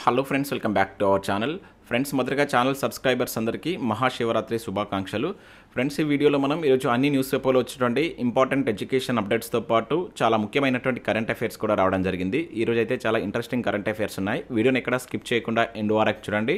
Hello friends, welcome back to our channel. Friends, మొదటగా channel subscribers అందరికీ మహాశివరాత్రి శుభాకాంక్షలు. Friends, ఈ వీడియోలో మనం ఈరోజు అన్ని న్యూస్ పేపర్లో వచ్చినటువంటి ఇంపార్టెంట్ ఎడ్యుకేషన్ అప్డేట్స్తో పాటు చాలా ముఖ్యమైనటువంటి కరెంట్ అఫైర్స్ కూడా రావడం జరిగింది. ఈరోజు అయితే చాలా ఇంట్రెస్టింగ్ కరెంట్ అఫైర్స్ ఉన్నాయి. వీడియోని ఎక్కడ స్కిప్ చేయకుండా ఎండ్ వరకు చూడండి.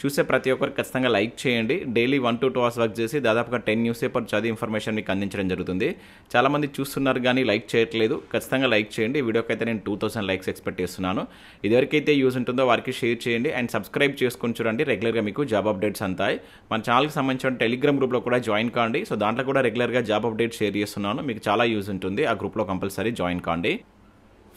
చూసే ప్రతి ఒక్కరు ఖచ్చితంగా లైక్ చేయండి. డైలీ 1 to 2 hours వర్క్ చేసి దాదాపుగా 10 న్యూస్ పేపర్ చదివి ఇన్ఫర్మేషన్ మీకు అందించడం జరుగుతుంది. చాలామంది చూస్తున్నారు కానీ లైక్ చేయట్లేదు. ఖచ్చితంగా లైక్ చేయండి. ఈ వీడియోకి అయితే నేను 2000 లైక్స్ ఎక్స్పెక్ట్ చేస్తున్నాను. ఇదివరకైతే యూజ్ ఉంటుందో వారికి షేర్ చేయండి అండ్ సబ్స్క్రైబ్ చేసుకొని చూడండి. రెగ్యులర్గా మీకు జాబ్ అప్డేట్స్ అంతాయి. మన ఛానల్కి సంబంధించిన టెలిగ్రామ్ గ్రూప్లో కూడా జాయిన్ కాండి. సో దాంట్లో కూడా రెగ్యులర్గా జాబ్ అప్డేట్స్ షేర్ చేస్తున్నాను. మీకు చాలా యూజ్ ఉంటుంది. ఆ గ్రూప్లో కంపల్సరీ జాయిన్ కాండి.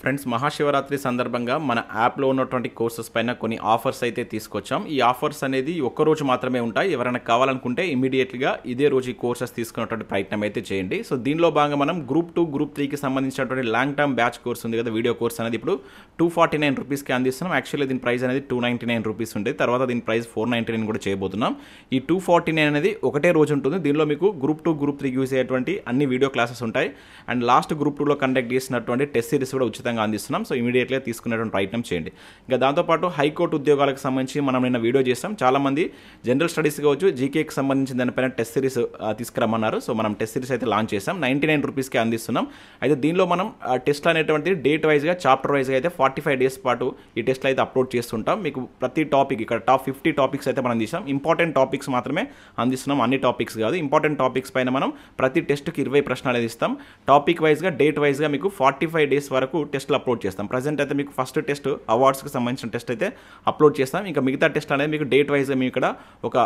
ఫ్రెండ్స్, మహాశివరాత్రి సందర్భంగా మన యాప్లో ఉన్నటువంటి కోర్సెస్ పైన కొన్ని ఆఫర్స్ అయితే తీసుకొచ్చాం. ఈ ఆఫర్స్ అనేది ఒక్కరోజు మాత్రమే ఉంటాయి. ఎవరైనా కావాలనుకుంటే ఇమీడియట్గా ఇదే రోజు ఈ కోర్సెస్ తీసుకున్నటువంటి ప్రయత్నం అయితే చేయండి. సో దీనిలో భాగంగా మనం గ్రూప్ 2, గ్రూప్ 3కి సంబంధించినటువంటి లాంగ్ టర్మ్ బ్యాచ్ కోర్స్ ఉంది కదా, వీడియో కోర్స్ అనేది ఇప్పుడు 249 రూపీస్కి అందిస్తున్నాం. యాక్చువల్లీ దీని ప్రైస్ అనేది 299 రూపీస్ ఉంటుంది. తర్వాత దీని ప్రైస్ 499 కూడా చేయబోతున్నాం. ఈ 249 అనేది ఒకటే రోజు ఉంటుంది. దీనిలో మీకు గ్రూప్ 2, గ్రూప్ 3కి యూజ్ అయ్యేటువంటి అన్ని వీడియో క్లాసెస్ ఉంటాయి. అండ్ లాస్ట్ గ్రూప్ 2లో కండక్ట్ చేసినటువంటి టెస్ట్ సిరీస్ కూడా ఉచితంగా అందిస్తున్నాం. సో ఇమీడియట్గా తీసుకునేటువంటి ప్రయత్నం చేయండి. ఇంకా దాంతోపాటు హైకోర్టు ఉద్యోగాలకు సంబంధించి మనం నిన్న వీడియో చేస్తాం. చాలామంది జనరల్ స్టడీస్ కావచ్చు, జీకేకి సంబంధించిన దానిపైన టెస్ట్ సిరీస్ తీసుకురమ్మన్నారు. సో మనం టెస్ట్ సిరీస్ అయితే లాంచ్ చేస్తాం. 99 రూపీస్కి అందిస్తున్నాం. అయితే దీనిలో మనం టెస్ట్లు అనేటువంటి డేట్ వైజ్గా, చాప్టర్ వైజ్గా అయితే 45 డేస్ పాటు ఈ టెస్ట్లు అయితే అప్లోడ్ చేస్తుంటాం. మీకు ప్రతి టాపిక్ ఇక్కడ టాప్ 50 టాపిక్స్ అయితే మనం తీసాం. ఇంపార్టెంట్ టాపిక్స్ మాత్రమే అందిస్తున్నాం, అన్ని టాపిక్స్ కాదు. ఇంపార్టెంట్ టాపిక్స్ పైన మనం ప్రతి టెస్ట్కి 20 ప్రశ్నలు అనేది ఇస్తాం. టాపిక్ వైజ్గా, డేట్ వైజ్గా మీకు 45 డేస్ వరకు టెస్ట్లు అప్లోడ్ చేస్తాం. ప్రజెంట్ అయితే మీకు ఫస్ట్ టెస్ట్ అవార్డ్స్కి సంబంధించిన టెస్ట్ అయితే అప్లోడ్ చేస్తాం. ఇంకా మిగతా టెస్ట్ అనేది మీకు డేట్ వైజ్గా మేము ఇక్కడ ఒక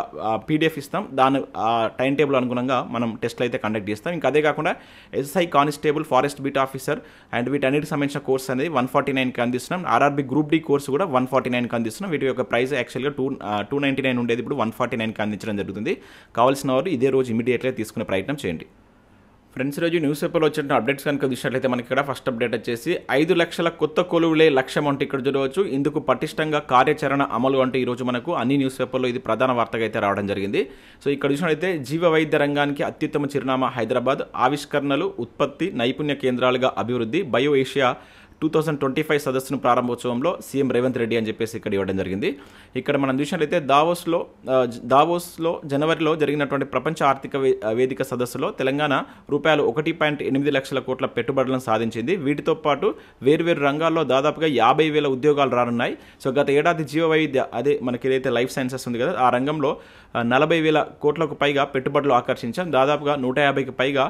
పీడిఎఫ్ ఇస్తాం. దాని టైం టేబుల్ అనుగుణంగా మనం టెస్ట్లు అయితే కండక్ట్ చేస్తాం. ఇంకా అదే కాకుండా SI constable, forest beat officer and వీటన్నిటికి సంబంధించిన కోర్స్ అనేది 149కి అందిస్తున్నాం. ఆర్ఆర్బీ గ్రూప్ డి కోర్సు కూడా 149కి అందిస్తున్నాం. వీటి యొక్క ప్రైస్ యాక్చువల్గా 299 ఉండేది, ఇప్పుడు 149కి అందించడం జరుగుతుంది. కావాల్సిన వారు ఇదే రోజు ఇమీడియట్గా తీసుకునే ప్రయత్నం చేయండి. ఫ్రెండ్స్, రోజు న్యూస్ పేపర్లో వచ్చిన అప్డేట్స్ కనుక చూసినట్లయితే మనకి ఇక్కడ ఫస్ట్ అప్డేట్ వచ్చేసి 5 లక్షల కొత్త కొలువులే లక్ష్యం అంటే ఇక్కడ చూడవచ్చు. ఇందుకు పటిష్టంగా కార్యాచరణ అమలు అంటే ఈరోజు మనకు అన్ని న్యూస్ పేపర్లో ఇది ప్రధాన వార్తగా అయితే రావడం జరిగింది. సో ఇక్కడ చూసినట్లయితే జీవ వైద్య రంగానికి అత్యుత్తమ చిరునామా హైదరాబాద్, ఆవిష్కరణలు, ఉత్పత్తి, నైపుణ్య కేంద్రాలుగా అభివృద్ధి, బయో ఏషియా 2025 సదస్సును ప్రారంభోత్సవంలో సీఎం రేవంత్ రెడ్డి అని చెప్పేసి ఇక్కడ ఇవ్వడం జరిగింది. ఇక్కడ మనం చూసినట్లయితే దావోస్లో జనవరిలో జరిగినటువంటి ప్రపంచ ఆర్థిక వేదిక సదస్సులో తెలంగాణ రూపాయలు 1.8 లక్షల కోట్ల పెట్టుబడులను సాధించింది. వీటితో పాటు వేర్వేరు రంగాల్లో దాదాపుగా 50,000 ఉద్యోగాలు రానున్నాయి. సో గత ఏడాది జీవ వైద్య, అదే మనకి ఏదైతే లైఫ్ సైన్సెస్ ఉంది కదా, ఆ రంగంలో 40,000 కోట్లకు పైగా పెట్టుబడులు ఆకర్షించాం. దాదాపుగా 150కి పైగా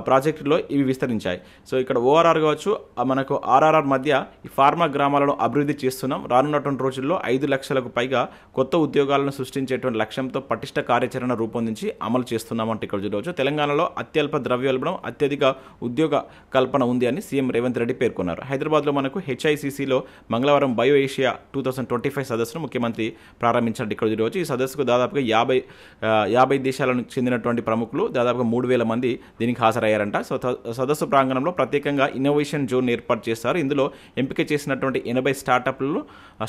ప్రాజెక్టులో ఇవి విస్తరించాయి. సో ఇక్కడ ఓఆర్ఆర్ కావచ్చు, మనకు ఆర్ఆర్ఆర్ మధ్య ఈ ఫార్మా గ్రామాలను అభివృద్ధి చేస్తున్నాం. రానున్నటువంటి రోజుల్లో 5 లక్షలకు పైగా కొత్త ఉద్యోగాలను సృష్టించేటువంటి లక్ష్యంతో పటిష్ట కార్యాచరణ రూపొందించి అమలు చేస్తున్నామంటే ఇక్కడ చూడవచ్చు. తెలంగాణలో అత్యల్ప ద్రవ్యోల్బణం, అత్యధిక ఉద్యోగ కల్పన ఉంది అని సీఎం రేవంత్ రెడ్డి పేర్కొన్నారు. హైదరాబాద్లో మనకు హెచ్ఐసిసిలో మంగళవారం బయో ఏషియా 2025 సదస్సును ముఖ్యమంత్రి ప్రారంభించారు. ఇక్కడ చూడవచ్చు. ఈ సదస్సుకు దాదాపుగా 50 దేశాలకు చెందినటువంటి ప్రముఖులు దాదాపుగా 3,000 మంది దీనికి హాజరయ్యారంట. సో సదస్సు ప్రాంగణంలో ప్రత్యేకంగా ఇన్నోవేషన్ జోన్ ఏర్పాటు చేస్తారు. ఇందులో ఎంపిక చేసినటువంటి 80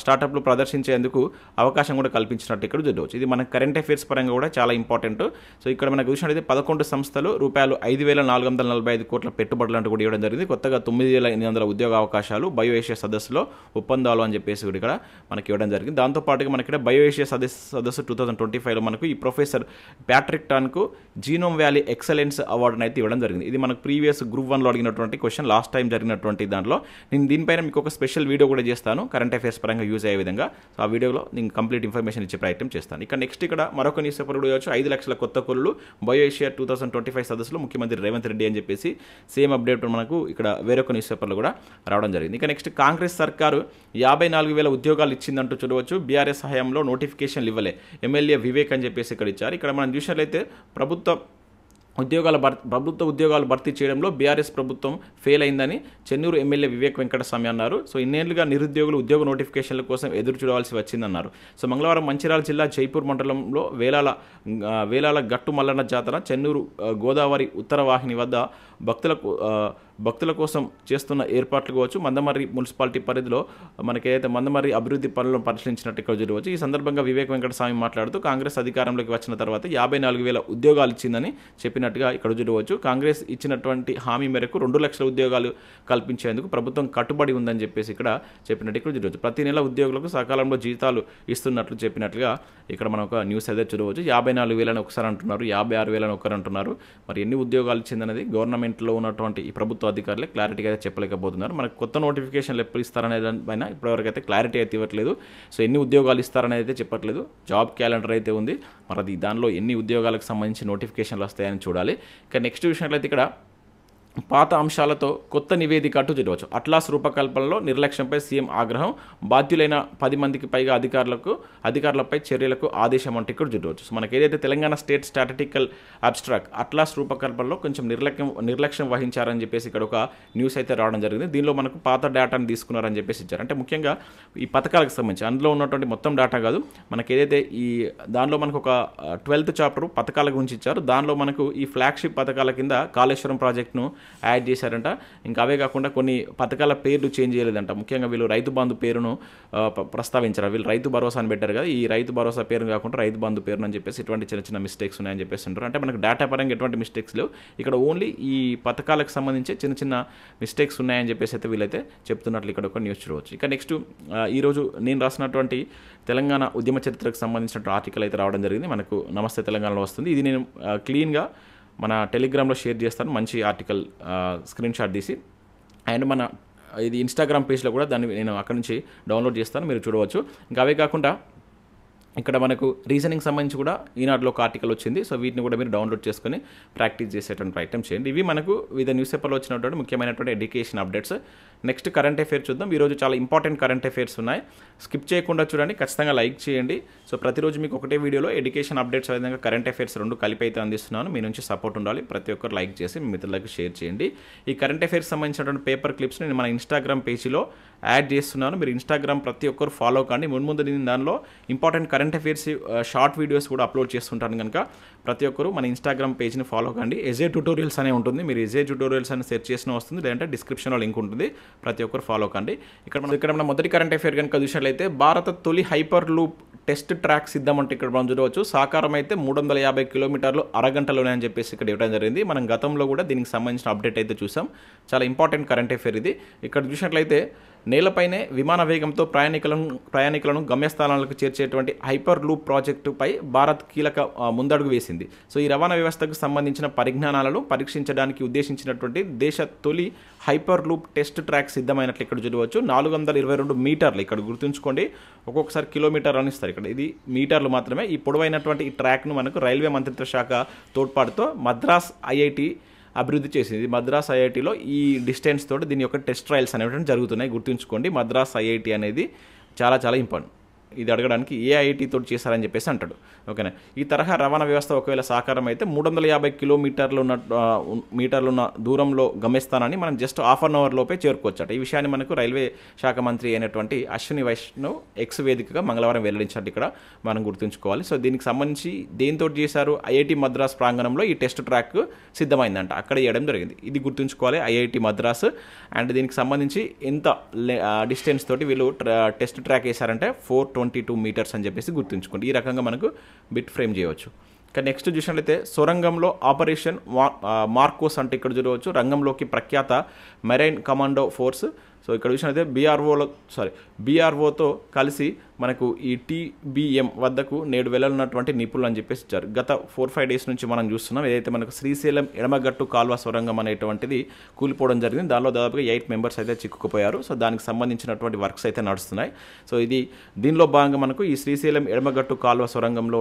స్టార్టప్లు ప్రదర్శించేందుకు అవకాశం కూడా కల్పించినట్టు ఇక్కడ చూడవచ్చు. ఇది మన కరెంట్ అఫైర్స్ పరంగా కూడా చాలా ఇంపార్టెంట్. సో ఇక్కడ మనకు చూసినట్లయితే 11 సంస్థలు రూపాయలు 5,445 కోట్ల పెట్టుబడులు అంటూ కూడా ఇవ్వడం జరిగింది. కొత్తగా 9,800 ఉద్యోగ అవకాశాలు బయో ఏషియా సదస్సులో ఒప్పందాలు అని చెప్పేసి కూడా ఇక్కడ మనకి ఇవ్వడం జరిగింది. దాంతోపాటుగా మనకి ఇక్కడ బయో ఏషియా సదస్సు 2025లో మనకు ఈ ప్రొఫెసర్ ప్యాట్రిక్ టాన్కు జీనోమ్ వ్యాలీ ఎక్సలెన్స్ అవార్డును అయితే ఇవ్వడం జరిగింది. ఇది మనకు ప్రీవియస్ గ్రూప్ 1లో అడిగినటువంటి క్వశ్చన్, లాస్ట్ టైం జరిగినటువంటి దాంట్లో. నేను దీనిపైన మీకు ఒక స్పెషల్ వీడియో కూడా చేస్తాను, కరెంట్ అఫైర్స్ పరంగా యూజ్ అయ్యే విధంగా. సో ఆ వీడియోలో నేను కంప్లీట్ ఇన్ఫర్మేషన్ ఇచ్చే ప్రయత్నం చేస్తాను. ఇక నెక్స్ట్ ఇక్కడ మరొక న్యూస్ పేపర్ కూడా చూడవచ్చు. 5 లక్షల కొత్త కొలువులు బయో ఏషియా 2025 సదస్సులో ముఖ్యమంత్రి రేవంత్ రెడ్డి అని చెప్పేసి సేమ్ అప్డేట్ మనకు ఇక్కడ వేరొక న్యూస్ పేపర్లో కూడా రావడం జరిగింది. ఇక నెక్స్ట్ కాంగ్రెస్ సర్కారు 54,000 ఉద్యోగాలు ఇచ్చిందంటూ చూడవచ్చు. బీఆర్ఎస్ హయాంలో నోటిఫికేషన్లు ఇవ్వలే, ఎమ్మెల్యే వివేక్ అని చెప్పేసి ఇక్కడ ఇచ్చారు. ఇక్కడ మనం చూసినట్లయితే ప్రభుత్వ ఉద్యోగాలు భర్తీ చేయడంలో బీఆర్ఎస్ ప్రభుత్వం ఫెయిల్ అయిందని చెన్నూరు ఎమ్మెల్యే వివేక్ వెంకటస్వామి అన్నారు. సో ఇన్నేళ్లుగా నిరుద్యోగులు ఉద్యోగ నోటిఫికేషన్ల కోసం ఎదురు చూడవలసి వచ్చిందన్నారు. సో మంగళవారం మంచిర్యాల జిల్లా జైపూర్ మండలంలో వేలాల గట్టు మల్లన్న జాతర, చెన్నూరు గోదావరి ఉత్తర వాహిని వద్ద భక్తుల కోసం చేస్తున్న ఏర్పాట్లు కావచ్చు, మందమర్రి మున్సిపాలిటీ పరిధిలో మనకేదైతే మందమర్రి అభివృద్ధి పనులను పరిశీలించినట్టు ఇక్కడ చూడవచ్చు. ఈ సందర్భంగా వివేక్ వెంకటస్వామి మాట్లాడుతూ కాంగ్రెస్ అధికారంలోకి వచ్చిన తర్వాత 54,000 ఉద్యోగాలు ఇచ్చిందని చెప్పినట్టుగా ఇక్కడ చూడవచ్చు. కాంగ్రెస్ ఇచ్చినటువంటి హామీ మేరకు 2 లక్షల ఉద్యోగాలు కల్పించేందుకు ప్రభుత్వం కట్టుబడి ఉందని చెప్పేసి ఇక్కడ చెప్పినట్టు ఇక్కడ చూడవచ్చు. ప్రతి నెల ఉద్యోగులకు సకాలంలో జీతాలు ఇస్తున్నట్లు చెప్పినట్లుగా ఇక్కడ మనం ఒక న్యూస్ అయితే చూడవచ్చు. 54,000 ఒకసారి అంటున్నారు, 56,000 ఒకరు అంటున్నారు. మరి ఎన్ని ఉద్యోగాలు ఇచ్చిందనేది గవర్నమెంట్లో ఉన్నటువంటి ఈ ప్రభుత్వ అధికారులే క్లారిటీగా అయితే చెప్పలేకపోతున్నారు. మనకు కొత్త నోటిఫికేషన్లు ఎప్పుడు ఇస్తారనే దానిపైన ఇప్పటివరకు అయితే క్లారిటీ అయితే ఇవ్వట్లేదు. సో ఎన్ని ఉద్యోగాలు ఇస్తారనేది అయితే చెప్పట్లేదు. జాబ్ క్యాలెండర్ అయితే ఉంది, మరి అది దానిలో ఎన్ని ఉద్యోగాలకు సంబంధించి నోటిఫికేషన్లు వస్తాయని చూడాలి. ఇక నెక్స్ట్ విషయంలో అయితే ఇక్కడ పాత అంశాలతో కొత్త నివేదిక అంటూ చూడవచ్చు. అట్లాస్ రూపకల్పనలో నిర్లక్ష్యంపై సీఎం ఆగ్రహం, బాధ్యులైన 10 మందికి పైగా అధికారులపై చర్యలకు ఆదేశం అంటూ ఇక్కడ చూడవచ్చు. సో మనకి ఏదైతే Telangana state statistical abstract atlas రూపకల్పనలో కొంచెం నిర్లక్ష్యం వహించారని చెప్పేసి ఇక్కడ ఒక న్యూస్ అయితే రావడం జరిగింది. దీనిలో మనకు పాత డేటాను తీసుకున్నారని చెప్పేసి ఇచ్చారు. అంటే ముఖ్యంగా ఈ పథకాలకు సంబంధించి అందులో ఉన్నటువంటి మొత్తం డేటా కాదు, మనకి ఏదైతే దానిలో మనకు ఒక 12th చాప్టర్ పథకాల గురించి ఇచ్చారు. దానిలో మనకు ఈ ఫ్లాగ్షిప్ పథకాల కింద కాళేశ్వరం ప్రాజెక్టును యాడ్ చేశారంట. ఇంకా అవే కాకుండా కొన్ని పథకాల పేర్లు చేంజ్ చేయలేదంట. ముఖ్యంగా వీళ్ళు రైతు బంధు పేరును ప్రస్తావించారు. వీళ్ళు రైతు భరోసా అని పెట్టారు కదా, ఈ రైతు భరోసా పేరు కాకుండా రైతు బంధు పేరును అని చెప్పేసి ఇటువంటి చిన్న చిన్న మిస్టేక్స్ ఉన్నాయని చెప్పేసి అంటారు. అంటే మనకు డేటా పరంగా ఎటువంటి మిస్టేక్స్ లేవు, ఇక్కడ ఓన్లీ ఈ పథకాలకు సంబంధించి చిన్న చిన్న మిస్టేక్స్ ఉన్నాయని చెప్పేసి అయితే వీళ్ళైతే చెప్తున్నట్లు ఇక్కడ ఒక న్యూస్ చూడవచ్చు. ఇక నెక్స్ట్ ఈరోజు నేను రాసినటువంటి తెలంగాణ ఉద్యమ చరిత్రకు సంబంధించిన ఆర్టికల్ అయితే రావడం జరిగింది. మనకు నమస్తే తెలంగాణలో వస్తుంది. ఇది నేను క్లీన్గా మన టెలిగ్రామ్లో షేర్ చేస్తాను, మంచి ఆర్టికల్ స్క్రీన్ షాట్ తీసి. అండ్ మన ఇది ఇన్స్టాగ్రామ్ పేజ్లో కూడా దాన్ని నేను అక్కడ నుంచి డౌన్లోడ్ చేస్తాను, మీరు చూడవచ్చు. ఇంకా అవే కాకుండా ఇక్కడ మనకు రీజనింగ్ సంబంధించి కూడా ఈనాడులో ఒక ఆర్టికల్ వచ్చింది. సో వీటిని కూడా మీరు డౌన్లోడ్ చేసుకొని ప్రాక్టీస్ చేసేటువంటి ప్రయత్నం చేయండి. ఇవి మనకు వివిధ న్యూస్ పేపర్లో వచ్చినటువంటి ముఖ్యమైనటువంటి education updates. Next current affairs చూద్దాం. ఈరోజు చాలా ఇంపార్టెంట్ కరెంట్ అఫైర్స్ ఉన్నాయి, స్కిప్ చేయకుండా చూడండి, ఖచ్చితంగా లైక్ చేయండి. సో ప్రతిరోజు మీకు ఒకటే వీడియోలో ఎడ్యుకేషన్ అప్డేట్స్ విధంగా కరెంట్ అఫైర్స్ 2 కలిపి అయితే అందిస్తున్నాను. మీ నుంచి సపోర్ట్ ఉండాలి, ప్రతి ఒక్కరు లైక్ చేసి మీ మిత్రులకు షేర్ చేయండి. ఈ కరెంట్ అఫైర్స్ సంబంధించినటువంటి పేపర్ క్లిప్స్ని నేను మన ఇన్స్టాగ్రామ్ పేజీలో యాడ్ చేస్తున్నాను. మీరు ఇన్స్టాగ్రామ్ ప్రతి ఒక్కరు ఫాలో కండి. ముందు నేను దానిలో important current affairs short videos కూడా అప్లోడ్ చేస్తుంటాను కనుక ప్రతి ఒక్కరు మన ఇన్స్టాగ్రామ్ పేజ్ని ఫాలో కండి. ఎజే ట్యూటోరియల్స్ అనే ఉంటుంది, మీరు ఎజే ట్యూటోరియల్స్ అని సెర్చ్ చేసిన వస్తుంది, లేదంటే డిస్క్రిప్షన్లో లింక్ ఉంటుంది, ప్రతి ఒక్కరు ఫాలో కండి. ఇక్కడ మన మొదటి కరెంట్ అఫైర్ కనుక చూసినట్లయితే భారత తొలి హైపర్ లూప్ టెస్ట్ ట్రాక్ సిద్ధమంటే ఇక్కడ మనం చూడవచ్చు. సాకారం అయితే 350 కిలోమీటర్లు అరగంటలోనే అని చెప్పేసి ఇక్కడ ఇవ్వడం జరిగింది. మనం గతంలో కూడా దీనికి సంబంధించిన అప్డేట్ అయితే చూసాం. చాలా ఇంపార్టెంట్ కరెంట్ అఫైర్ ఇది. ఇక్కడ చూసినట్లయితే నేలపైనే విమాన వేగంతో ప్రయాణికులను గమ్యస్థానాలకు చేర్చేటువంటి హైపర్ లూప్ ప్రాజెక్టుపై భారత్ కీలక ముందడుగు వేసింది. సో ఈ రవాణా వ్యవస్థకు సంబంధించిన పరిజ్ఞానాలను పరీక్షించడానికి ఉద్దేశించినటువంటి దేశ తొలి హైపర్ లూప్ టెస్ట్ ట్రాక్ సిద్ధమైనట్లు ఇక్కడ చూడవచ్చు. 422 మీటర్లు, ఇక్కడ గుర్తుంచుకోండి, ఒక్కొక్కసారి కిలోమీటర్ అని ఇస్తారు, ఇక్కడ ఇది మీటర్లు మాత్రమే. ఈ పొడవైనటువంటి ఈ ట్రాక్ను మనకు రైల్వే మంత్రిత్వ శాఖ తోడ్పాటుతో మద్రాస్ ఐఐటి అభివృద్ధి చేసింది. మద్రాస్ ఐఐటిలో ఈ డిస్టెన్స్ తోటి దీని యొక్క టెస్ట్ ట్రయల్స్ అనేవి జరుగుతున్నాయి, గుర్తుంచుకోండి. మద్రాస్ ఐఐటి అనేది చాలా చాలా ఇంపార్టెంట్. ఇది అడగడానికి ఏ ఐఐటి తోటి చేశారని చెప్పేసి అంటాడు. ఓకేనా. ఈ తరహా రవాణా వ్యవస్థ ఒకవేళ సాకారం అయితే 350 మీటర్లున్న దూరంలో గమ్యస్థానాన్ని మనం జస్ట్ హాఫ్ అన్ అవర్ లోపే చేరుకోవచ్చట. ఈ విషయాన్ని మనకు రైల్వే శాఖ మంత్రి అయినటువంటి అశ్విని వైష్ణవ్ ఎక్స్ వేదికగా మంగళవారం వెల్లడించినట్టు ఇక్కడ మనం గుర్తుంచుకోవాలి. సో దీనికి సంబంధించి దేనితో చేశారు, ఐఐటి మద్రాస్ ప్రాంగణంలో ఈ టెస్ట్ ట్రాక్ సిద్ధమైందంట, అక్కడ చేయడం జరిగింది. ఇది గుర్తుంచుకోవాలి, ఐఐటి మద్రాస్. అండ్ దీనికి సంబంధించి ఎంత డిస్టెన్స్ తోటి వీళ్ళు టెస్ట్ ట్రాక్ వేశారంటే 422 మీటర్స్ అని చెప్పేసి గుర్తుంచుకోండి. ఈ రకంగా మనకు బిట్ ఫ్రేమ్ చేయవచ్చు. ఇక నెక్స్ట్ చూసినట్లయితే సొరంగంలో ఆపరేషన్ మార్కోస్ అంటే ఇక్కడ చూడవచ్చు. రంగంలోకి ప్రఖ్యాత మెరైన్ కమాండో ఫోర్స్. సో ఇక్కడ చూసినట్లయితే బీఆర్ఓతో కలిసి మనకు ఈ టీబీఎం వద్దకు నేడు వెళ్ళనున్నటువంటి నిపుణులు అని చెప్పేసి ఇచ్చారు. గత 4-5 డేస్ నుంచి మనం చూస్తున్నాం, ఏదైతే మనకు శ్రీశైలం ఎడమగట్టు కాల్వ సొరంగం అనేటువంటిది కూలిపోవడం జరిగింది. దానిలో దాదాపుగా 8 మెంబర్స్ అయితే చిక్కుకుపోయారు. సో దానికి సంబంధించినటువంటి వర్క్స్ అయితే నడుస్తున్నాయి. సో దీనిలో భాగంగా మనకు ఈ శ్రీశైలం ఎడమగట్టు కాల్వ సొరంగంలో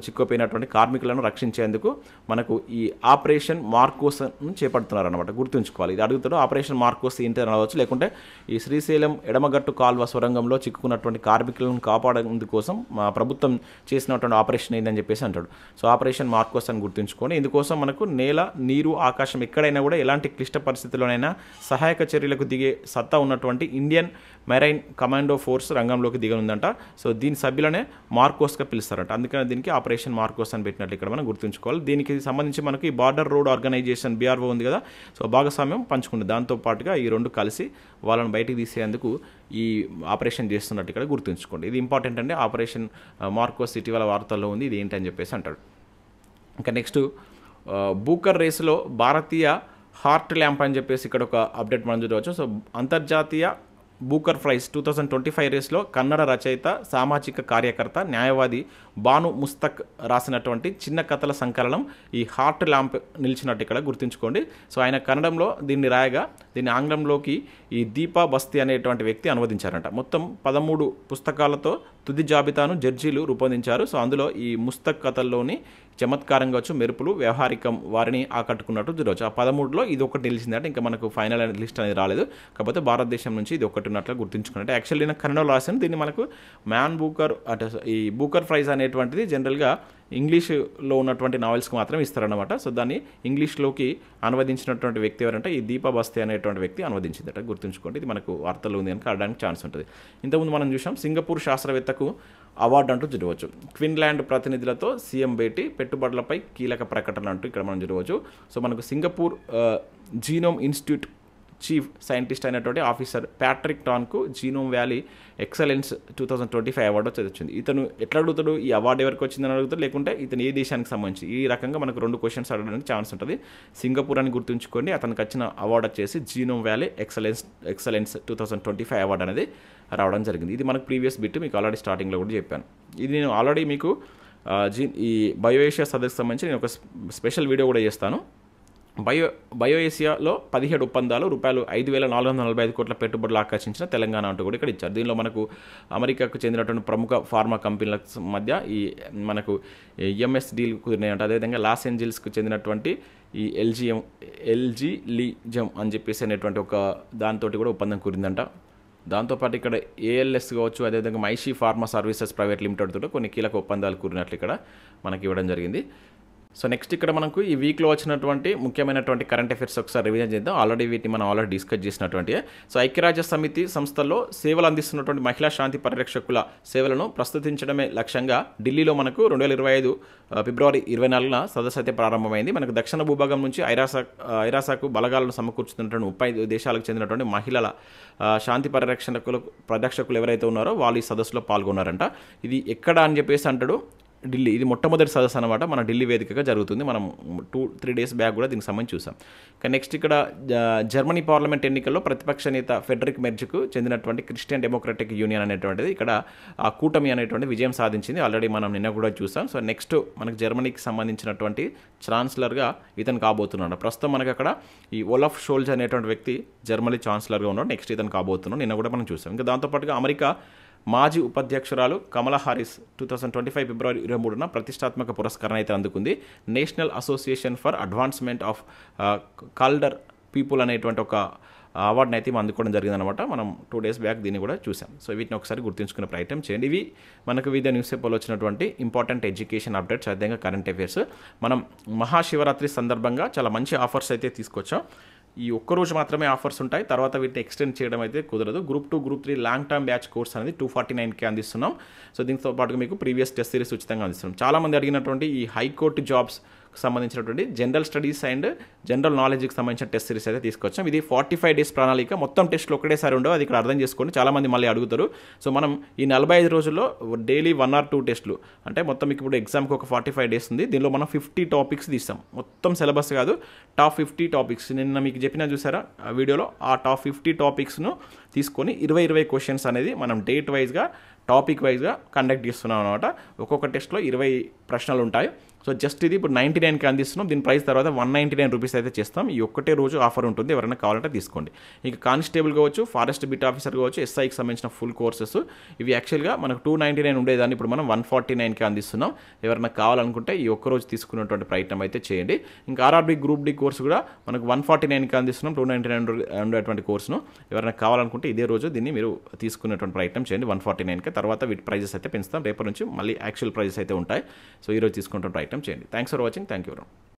చిక్కుపోయినటువంటి కార్మికులను రక్షించేందుకు మనకు ఈ ఆపరేషన్ మార్కోస్ చేపడుతున్నారు అనమాట, గుర్తుంచుకోవాలి. ఇది అడుగుతాడు, ఆపరేషన్ మార్కోస్ ఏంటి అనవచ్చు, లేకుంటే ఈ శ్రీశైలం ఎడమగట్టు కాల్వ సొరంగంలో చిక్కుకున్నటువంటి కార్మికులను కాపాడేందుకోసం మా ప్రభుత్వం చేసినటువంటి ఆపరేషన్ ఏందని చెప్పేసి అంటాడు. సో ఆపరేషన్ మార్కోస్ అని గుర్తుంచుకొని ఇందుకోసం మనకు నేల, నీరు, ఆకాశం ఎక్కడైనా కూడా ఎలాంటి క్లిష్ట పరిస్థితుల్లోనైనా సహాయక చర్యలకు దిగే సత్తా ఉన్నటువంటి ఇండియన్ మెరైన్ కమాండో ఫోర్స్ రంగంలోకి దిగనుందంట. సో దీని సభ్యులనే మార్కోస్గా పిలుస్తారంట. అందుకని దీనికి ఆపరేషన్ మార్కోస్ అని పెట్టినట్లు ఇక్కడ మనం గుర్తుంచుకోవాలి. దీనికి సంబంధించి మనకి ఈ బార్డర్ రోడ్ ఆర్గనైజేషన్ BRO ఉంది కదా, సో భాగస్వామ్యం పంచుకుంటుంది. దాంతోపాటుగా ఈ రెండు కలిసి వాళ్ళని బయటికి తీసేందుకు ఈ ఆపరేషన్ చేస్తున్నట్టు ఇక్కడ గుర్తుంచుకోండి. ఇది ఇంపార్టెంట్ అండి. ఆపరేషన్ మార్కోస్ ఇటీవల వార్తల్లో ఉంది. ఇది ఏంటని చెప్పేసి అంటాడు. ఇంకా నెక్స్ట్ బూకర్ రేసులో భారతీయ హార్ట్ ల్యాంప్ అని చెప్పేసి ఇక్కడ ఒక అప్డేట్ మనం చూడవచ్చు. సో అంతర్జాతీయ బూకర్ ప్రైజ్ 2025 రేస్లో కన్నడ రచయిత, సామాజిక కార్యకర్త, న్యాయవాది బాను ముస్తక్ రాసినటువంటి చిన్న కథల సంకలనం ఈ హార్ట్ ల్యాంప్ నిలిచినట్టు ఇక్కడ గుర్తుంచుకోండి. సో ఆయన కన్నడంలో దీన్ని రాయగా దీన్ని ఆంగ్లంలోకి ఈ దీపా బస్తీ అనేటువంటి వ్యక్తి అనువదించారంట. మొత్తం 13 పుస్తకాలతో తుది జాబితాను జడ్జీలు రూపొందించారు. సో అందులో ఈ ముస్తక్ కథల్లోని చమత్కారం కావచ్చు, మెరుపులు, వ్యవహారికం వారిని ఆకట్టుకున్నట్టు చూడవచ్చు. ఆ 13లో ఇది ఒకటి నిలిచిందంటే ఇంకా మనకు ఫైనల్ లిస్ట్ అనేది రాలేదు. కాకపోతే భారతదేశం నుంచి ఇది ఒకటి ఉన్నట్లు గుర్తుంచుకున్నట్టు. యాక్చువల్లీ నేను కన్నడలో రాశాను. దీన్ని మనకు మ్యాన్ బూకర్ అంటే ఈ బూకర్ ప్రైజ్ అనేటువంటిది జనరల్గా ఇంగ్లీష్లో ఉన్నటువంటి నావెల్స్కి మాత్రం ఇస్తారనమాట. సో దాన్ని ఇంగ్లీష్లోకి అనువదించినటువంటి వ్యక్తి ఎవరంటే ఈ దీపా బస్తీ అనేటువంటి వ్యక్తి అనువదించిందట. గుర్తుంచుకోండి. ఇది మనకు వార్తలు ఉంది కనుక అడడానికి ఛాన్స్ ఉంటుంది. ఇంతకుముందు మనం చూసాం సింగపూర్ శాస్త్రవేత్తకు అవార్డు అంటూ చూడవచ్చు. క్విన్లాండ్ ప్రతినిధులతో సీఎం భేటీ, పెట్టుబడులపై కీలక ప్రకటన అంటూ ఇక్కడ మనం చూడవచ్చు. సో మనకు Singapore genome institute chief scientist అయినటువంటి ఆఫీసర్ ప్యాట్రిక్ టాన్కు జీనోమ్ వ్యాలీ ఎక్సలెన్స్ 2025 అవార్డు వచ్చింది. ఇతను ఎట్లా అడుగుతాడు, ఈ అవార్డు ఎవరికి వచ్చిందని అడుగుతాడు, లేకుంటే ఇతను ఏ దేశానికి సంబంధించి, ఈ రకంగా మనకు 2 క్వశ్చన్స్ అడగడానికి ఛాన్స్ ఉంటుంది. సింగపూర్ అని గుర్తుంచుకోండి. అతనికి వచ్చిన అవార్డు వచ్చేసి జీనోమ్ వ్యాలీ ఎక్సలెన్స్ 2025 అవార్డు అనేది రావడం జరిగింది. ఇది మనకు ప్రీవియస్ బిట్ మీకు ఆల్రెడీ స్టార్టింగ్లో కూడా చెప్పాను. ఇది నేను ఆల్రెడీ మీకు ఈ బయోఏషియా సదస్సుకు సంబంధించి నేను ఒక స్పెషల్ వీడియో కూడా చేస్తాను. బయోఏషియాలో 17 ఒప్పందాలు రూపాయలు 5,445 కోట్ల పెట్టుబడులు ఆకర్షించిన తెలంగాణ అంటూ కూడా ఇక్కడ ఇచ్చారు. దీనిలో మనకు అమెరికాకు చెందినటువంటి ప్రముఖ ఫార్మా కంపెనీల మధ్య ఈ మనకు ఎంఎస్ డీల్ కుదిరినాయంట. అదేవిధంగా లాస్ ఏంజల్స్కు చెందినటువంటి ఈ ఎల్జీ లీజమ్ అని చెప్పేసి అనేటువంటి ఒక దాంతో కూడా ఒప్పందం కుదిరిందంట. దాంతోపాటు ఇక్కడ ALS కావచ్చు, అదేవిధంగా మైషీ ఫార్మా సర్వీసెస్ ప్రైవేట్ లిమిటెడ్ తోటి కొన్ని కీలక ఒప్పందాలు కూరినట్లు ఇక్కడ మనకి ఇవ్వడం జరిగింది. సో నెక్స్ట్ ఇక్కడ మనకు ఈ వీక్లో వచ్చినటువంటి ముఖ్యమైనటువంటి కరెంట్ అఫైర్స్ ఒకసారి రివిజన్ చేద్దాం. ఆల్రెడీ వీటిని మనం ఆల్రెడీ డిస్కస్ చేసినటువంటి. సో ఐక్యరాజ్య సమితి సంస్థల్లో సేవలు అందిస్తున్నటువంటి మహిళా శాంతి పరిరక్షకుల సేవలను ప్రస్తుతించడమే లక్ష్యంగా ఢిల్లీలో మనకు 2025 ఫిబ్రవరి 24న సదస్సు అయితే ప్రారంభమైంది. మనకు దక్షిణ భూభాగం నుంచి ఐరాసాకు బలగాలను సమకూర్చుతున్నటువంటి 35 దేశాలకు చెందినటువంటి మహిళల శాంతి పరిరక్షకులు ఎవరైతే ఉన్నారో వాళ్ళు ఈ సదస్సులో పాల్గొన్నారంట. ఇది ఎక్కడ అని చెప్పేసి అంటాడు, ఢిల్లీ. ఇది మొట్టమొదటి సదస్సు అనమాట. మన ఢిల్లీ వేదికగా జరుగుతుంది. మనం 2-3 డేస్ బ్యాక్ కూడా దీనికి సంబంధించి చూసాం. కానీ నెక్స్ట్ ఇక్కడ జర్మనీ పార్లమెంట్ ఎన్నికల్లో ప్రతిపక్ష నేత ఫెడరిక్ మెర్జ్కు చెందినటువంటి క్రిస్టియన్ డెమోక్రటిక్ యూనియన్ అనేటువంటిది ఇక్కడ ఆ కూటమి అనేటువంటి విజయం సాధించింది. ఆల్రెడీ మనం నిన్న కూడా చూసాం. సో నెక్స్ట్ మనకు జర్మనీకి సంబంధించినటువంటి ఛాన్సలర్గా ఇతను కాబోతున్నాడు. ప్రస్తుతం మనకు అక్కడ ఈ ఓలఫ్ షోల్జ్ అనేటువంటి వ్యక్తి జర్మనీ ఛాన్సలర్గా ఉన్నాడు. నెక్స్ట్ ఇతను కాబోతున్నాడు. నిన్న కూడా మనం చూసాం. ఇంకా దాంతోపాటుగా అమెరికా మాజీ ఉపాధ్యక్షురాలు కమలా హారిస్ 2025 ఫిబ్రవరి 23న ప్రతిష్టాత్మక పురస్కారం అయితే అందుకుంది. National association for advancement of culture people అనేటువంటి ఒక అవార్డుని అయితే అందుకోవడం జరిగిందనమాట. మనం 2 డేస్ బ్యాక్ దీన్ని కూడా చూసాం. సో వీటిని ఒకసారి గుర్తుంచుకునే ప్రయత్నం చేయండి. ఇవి మనకు వివిధ న్యూస్ పేపర్లో వచ్చినటువంటి ఇంపార్టెంట్ ఎడ్యుకేషన్ అప్డేట్స్, అదేవిధంగా కరెంట్ అఫైర్స్. మనం మహాశివరాత్రి సందర్భంగా చాలా మంచి ఆఫర్స్ అయితే తీసుకొచ్చాం. ఈ ఒక్కరోజు మాత్రమే ఆఫర్స్ ఉంటాయి. తర్వాత వీటిని ఎక్స్టెండ్ చేయడం అయితే కుదరదు. Group 2, group 3 long term batch course అనేది 249K అందిస్తున్నాం. సో దీంతో పాటుగా మీకు ప్రీవియస్ టెస్ట్ సిరీస్ ఉచితంగా అందిస్తున్నాం. చాలామంది అడిగినటువంటి ఈ హైకోర్టు జాబ్స్ సంబంధించినటువంటి జనరల్ స్టడీస్ అండ్ జనరల్ నాలెడ్జ్కి సంబంధించిన టెస్ట్ సిరీస్ అయితే తీసుకొచ్చాం. ఇది 45 డేస్ ప్రణాళిక. మొత్తం టెస్ట్లు ఒకటేసారి ఉండవు, అది ఇక్కడ అర్థం చేసుకోండి. చాలామంది మళ్ళీ అడుగుతారు. సో మనం ఈ 45 రోజుల్లో డైలీ 1 or 2 టెస్టులు అంటే మొత్తం మీకు ఇప్పుడు ఎగ్జామ్కి ఒక 45 డేస్ ఉంది. దీనిలో మనం 50 టాపిక్స్ తీస్తాం. మొత్తం సిలబస్ కాదు, టాప్ 50 టాపిక్స్. నిన్న మీకు చెప్పినా చూసారా ఆ వీడియోలో, ఆ టాప్ 50 టాపిక్స్ను తీసుకొని 20 క్వశ్చన్స్ అనేది మనం డేట్ వైజ్గా టాపిక్ వైజ్గా కండక్ట్ చేస్తున్నాం అనమాట. ఒక్కొక్క టెస్ట్లో 20 ప్రశ్నలు ఉంటాయి. సో సో జస్ట్ ఇది ఇప్పుడు 99కి అందిస్తున్నాం. దీని ప్రైస్ తర్వాత 199 రూపీస్ అయితే చేస్తాం. ఈ ఒక్కటే రోజు ఆఫర్ ఉంటుంది, ఎవరైనా కావాలంటే తీసుకోండి. ఇక కానిస్టేబుల్ కావచ్చు, ఫారెస్ట్ బిట్ ఆఫీసర్ కావచ్చు, ఎస్ఐకి సంబంధించిన ఫుల్ కోర్సెస్ ఇవి యాక్చువల్గా మనకు 299 ఉండేదాన్ని ఇప్పుడు మనం 149కి అందిస్తున్నాం. ఎవరైనా కావాలనుకుంటే ఈ ఒక్కరోజు తీసుకున్నటువంటి ప్రయత్నం అయితే చేయండి. ఇంకా ఆర్ఆర్బీ గ్రూప్ డి కోర్సు కూడా మనకు 149కి అందిస్తున్నాం. 299 ఉండేటువంటి కోర్సును ఎవరైనా కావాలనుకుంటే ఇదే రోజు దీన్ని మీరు తీసుకునేటువంటి ప్రయత్నం చేయండి 149కి. తర్వాత వీటి ప్రైజెస్ అయితే పెంచుతాం. రేపటి నుంచి మళ్ళీ యాక్చువల్ ప్రైజెస్ అయితే ఉంటాయి. సో ఈరోజు తీసుకునే ప్రయత్నం చేయండి. Thanks for watching. Thank you.